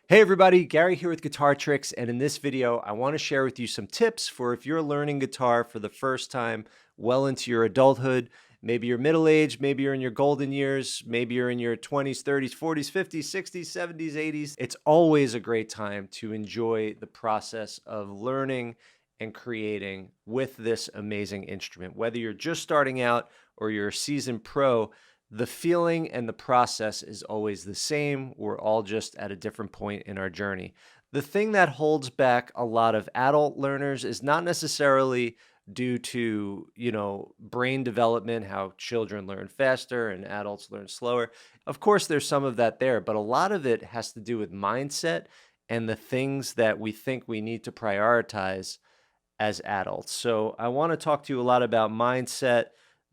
Hey everybody, Gary here with Guitar Tricks, and in this video I want to share with you some tips for if you're learning guitar for the first time well into your adulthood. Maybe you're middle-aged, maybe you're in your golden years, maybe you're in your 20s, 30s, 40s, 50s, 60s, 70s, 80s. It's always a great time to enjoy the process of learning and creating with this amazing instrument. Whether you're just starting out or you're a seasoned pro, the feeling and the process is always the same. We're all just at a different point in our journey. The thing that holds back a lot of adult learners is not necessarily due to, brain development, how children learn faster and adults learn slower. Of course, there's some of that there, but a lot of it has to do with mindset and the things that we think we need to prioritize as adults. So I want to talk to you a lot about mindset,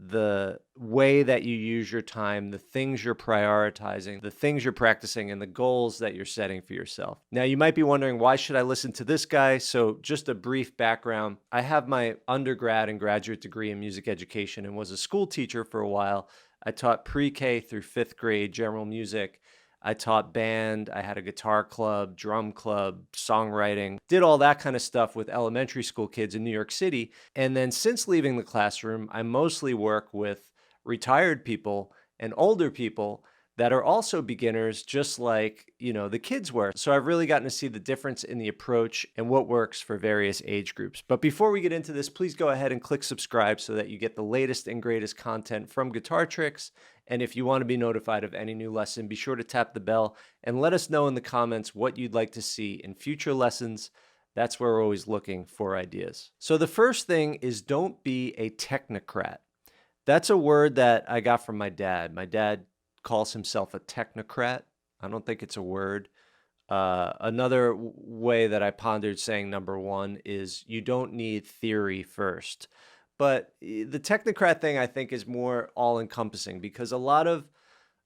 the way that you use your time, the things you're prioritizing, the things you're practicing, and the goals that you're setting for yourself. Now, you might be wondering, why should I listen to this guy? So just a brief background. I have my undergrad and graduate degree in music education and was a school teacher for a while. I taught pre-K through fifth grade general music. I taught band, I had a guitar club, drum club, songwriting, did all that kind of stuff with elementary school kids in New York City. And then since leaving the classroom, I mostly work with retired people and older people that are also beginners, just like, the kids were. So I've really gotten to see the difference in the approach and what works for various age groups. But before we get into this, please go ahead and click subscribe so that you get the latest and greatest content from Guitar Tricks. And if you want to be notified of any new lesson, be sure to tap the bell and let us know in the comments what you'd like to see in future lessons. That's where we're always looking for ideas. So the first thing is, don't be a technocrat. That's a word that I got from my dad. My dad calls himself a technocrat. I don't think it's a word. Another way that I pondered saying number one is, you don't need theory first. But the technocrat thing, I think, is more all-encompassing, because a lot of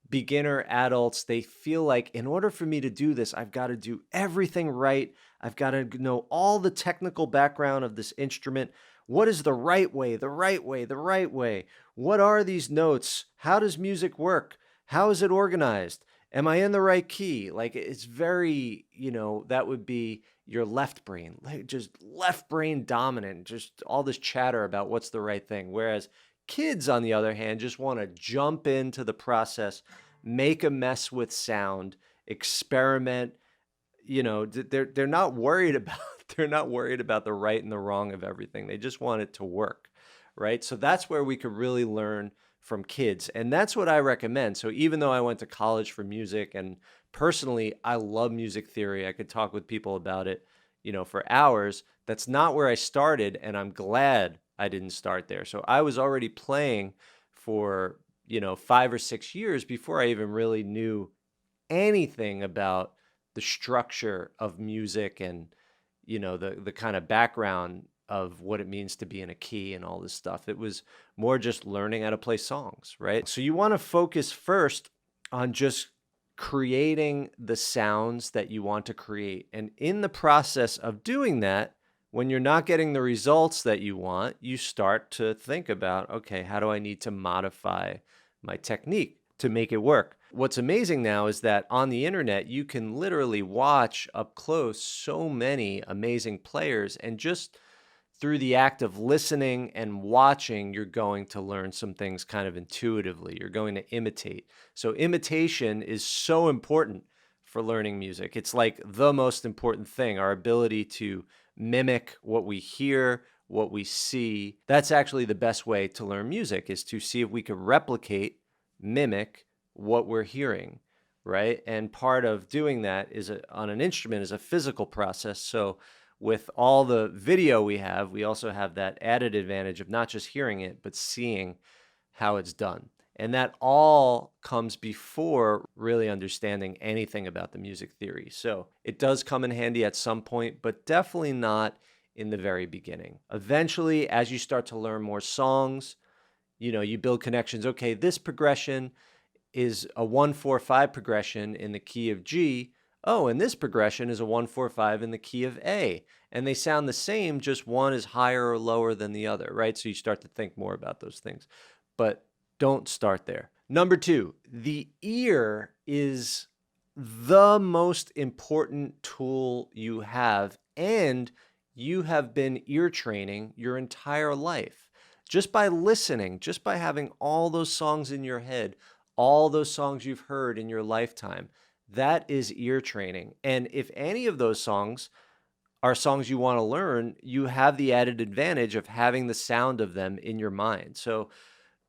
beginner adults, they feel like, in order for me to do this, I've got to do everything right. I've got to know all the technical background of this instrument. What is the right way, the right way, the right way? What are these notes? How does music work? How is it organized? Am I in the right key? Like, it's very, that would be your left brain, like just left brain dominant, just all this chatter about what's the right thing. Whereas kids, on the other hand, just want to jump into the process, make a mess with sound, experiment. They're not worried about they're not worried about the right and the wrong of everything. They just want it to work, right? So that's where we could really learn from kids, and that's what I recommend. So even though I went to college for music, and personally I love music theory, I could talk with people about it, for hours. That's not where I started, and I'm glad I didn't start there. So I was already playing for, 5 or 6 years before I even really knew anything about the structure of music and, the kind of background of what it means to be in a key and all this stuff. It was more just learning how to play songs, right? So you want to focus first on just creating the sounds that you want to create. And in the process of doing that, when you're not getting the results that you want, you start to think about, okay, how do I need to modify my technique to make it work? What's amazing now is that on the internet, you can literally watch up close so many amazing players, and just through the act of listening and watching, you're going to learn some things kind of intuitively. You're going to imitate. So imitation is so important for learning music. It's like the most important thing, our ability to mimic what we hear, what we see. That's actually the best way to learn music, is to see if we could replicate, mimic what we're hearing, right? And part of doing that is on an instrument is a physical process. So with all the video we have, we also have that added advantage of not just hearing it, but seeing how it's done. And that all comes before really understanding anything about the music theory. So it does come in handy at some point, but definitely not in the very beginning. Eventually, as you start to learn more songs, you build connections. Okay, this progression is a 1-4-5 progression in the key of G. Oh, and this progression is a 1-4-5 in the key of A. And they sound the same, just one is higher or lower than the other, right? So you start to think more about those things. But don't start there. Number two, the ear is the most important tool you have, and you have been ear training your entire life. Just by listening, just by having all those songs in your head, all those songs you've heard in your lifetime, that is ear training. And if any of those songs are songs you want to learn, you have the added advantage of having the sound of them in your mind. So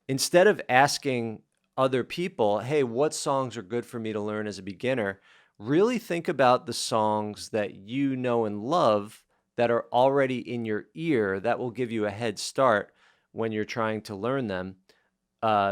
instead of asking other people, hey, what songs are good for me to learn as a beginner, really think about the songs that you know and love that are already in your ear that will give you a head start when you're trying to learn them,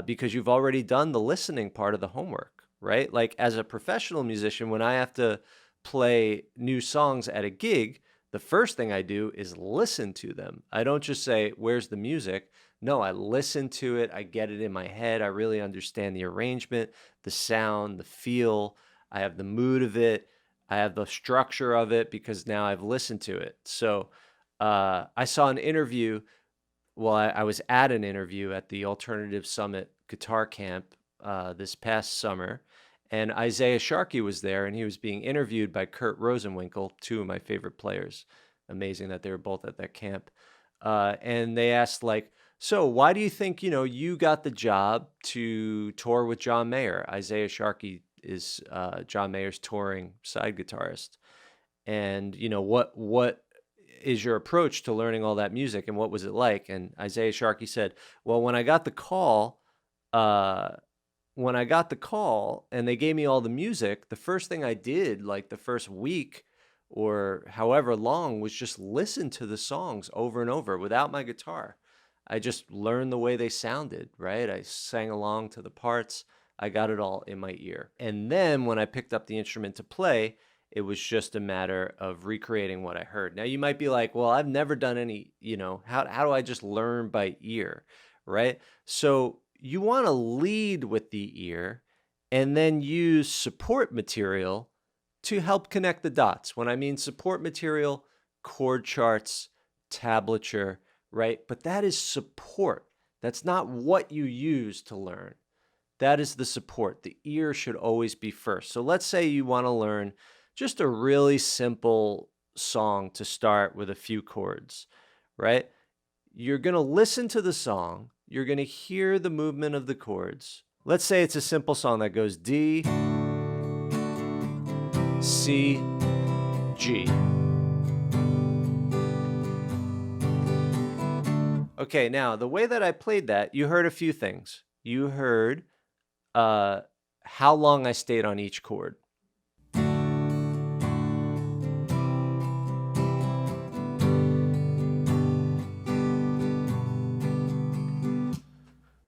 because you've already done the listening part of the homework, right? Like as a professional musician, when I have to play new songs at a gig, the first thing I do is listen to them. I don't just say, where's the music? No, I listen to it. I get it in my head. I really understand the arrangement, the sound, the feel. I have the mood of it. I have the structure of it because now I've listened to it. So I saw an interview. Well, I was at an interview at the Alternative Summit Guitar Camp this past summer, and Isaiah Sharkey was there, and he was being interviewed by Kurt Rosenwinkel, two of my favorite players. Amazing that they were both at that camp. And they asked, like, so why do you think, you got the job to tour with John Mayer? Isaiah Sharkey is John Mayer's touring side guitarist. And, what is your approach to learning all that music, and what was it like? And Isaiah Sharkey said, well, uh, when I got the call and they gave me all the music, the first thing I did, like the first week or however long, was just listen to the songs over and over without my guitar. I just learned the way they sounded, right? I sang along to the parts. I got it all in my ear. And then when I picked up the instrument to play, it was just a matter of recreating what I heard. Now you might be like, well, I've never done any, how do I just learn by ear, right? So you want to lead with the ear and then use support material to help connect the dots. When I mean support material, chord charts, tablature, right? But that is support. That's not what you use to learn. That is the support. The ear should always be first. So let's say you want to learn just a really simple song to start with a few chords, right? You're going to listen to the song. You're going to hear the movement of the chords. Let's say it's a simple song that goes D, C, G. Okay, now the way that I played that, you heard a few things. You heard how long I stayed on each chord.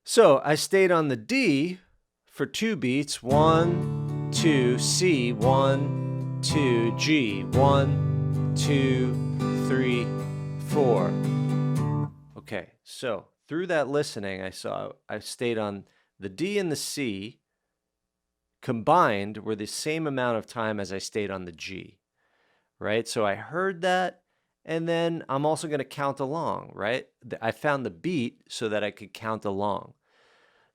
So I stayed on the D for 2 beats. 1, 2, C, 1, 2, G, 1, 2, 3, 4. Okay, so through that listening, I stayed on the D and the C combined were the same amount of time as I stayed on the G, right? So I heard that, and then I'm also going to count along, right? I found the beat so that I could count along.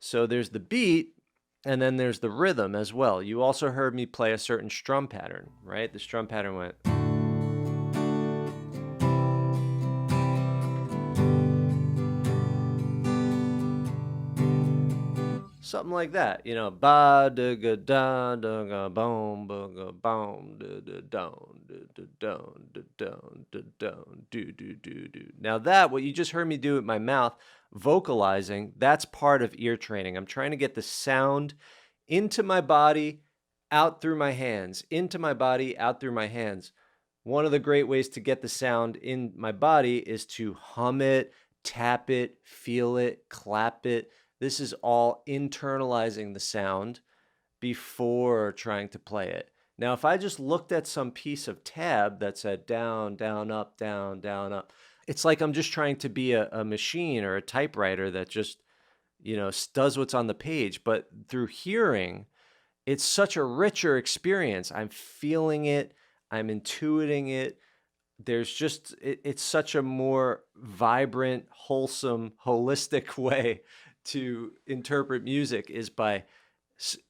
So there's the beat, and then there's the rhythm as well. You also heard me play a certain strum pattern, right? The strum pattern went something like that, ba da ga da da ga boom ba ga boom da da don da da don da don da don do do do do. Now that what you just heard me do with my mouth, vocalizing, that's part of ear training. I'm trying to get the sound into my body, out through my hands, into my body, out through my hands. One of the great ways to get the sound in my body is to hum it, tap it, feel it, clap it. This is all internalizing the sound before trying to play it. Now, if I just looked at some piece of tab that said down, down, up, it's like I'm just trying to be a machine or a typewriter that just, does what's on the page. But through hearing, it's such a richer experience. I'm feeling it. I'm intuiting it. There's just, it's such a more vibrant, wholesome, holistic way to interpret music is by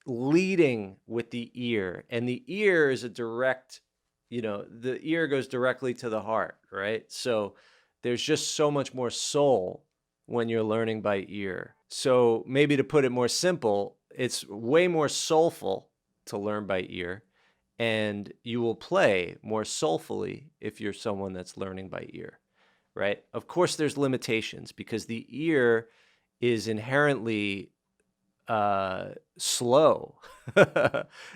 leading with the ear. And the ear is a direct, the ear goes directly to the heart, right? So there's just so much more soul when you're learning by ear. So maybe to put it more simple, it's way more soulful to learn by ear, and you will play more soulfully if you're someone that's learning by ear, right? Of course, there's limitations because the ear is inherently slow.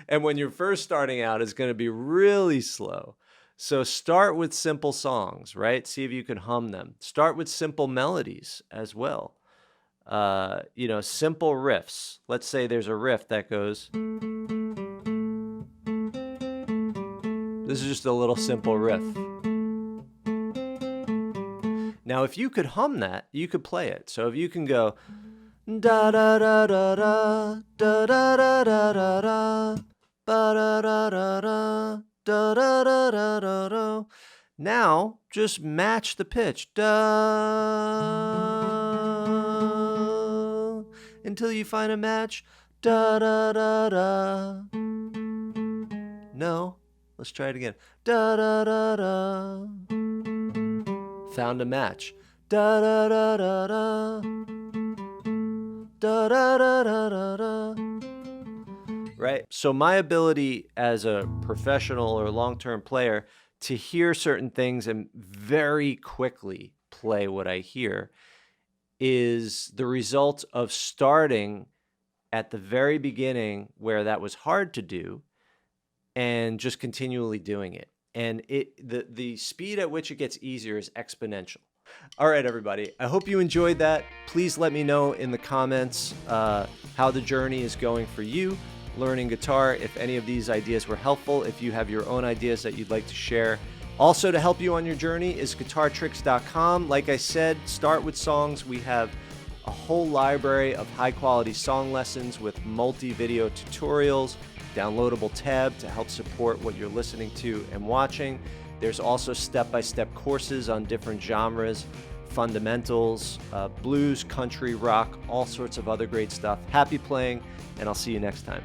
And when you're first starting out, it's going to be really slow. So start with simple songs, right? See if you can hum them. Start with simple melodies as well. Simple riffs. Let's say there's a riff that goes. This is just a little simple riff. Now, if you could hum that, you could play it. So if you can go da da da da da da da da da da da ba da da da da da da da da da da. Now just match the pitch da until you find a match da da da da. No, let's try it again. Da da da da. Found a match. Da da da da da. Da da da da da da. Right? So my ability as a professional or long-term player to hear certain things and very quickly play what I hear is the result of starting at the very beginning where that was hard to do and just continually doing it. And the speed at which it gets easier is exponential. All right, everybody. I hope you enjoyed that. Please let me know in the comments how the journey is going for you learning guitar, if any of these ideas were helpful, if you have your own ideas that you'd like to share. Also, to help you on your journey is guitartricks.com. Like I said, start with songs. We have a whole library of high-quality song lessons with multi-video tutorials, downloadable tab to help support what you're listening to and watching. There's also step-by-step courses on different genres, fundamentals, blues, country, rock, all sorts of other great stuff. Happy playing, and I'll see you next time.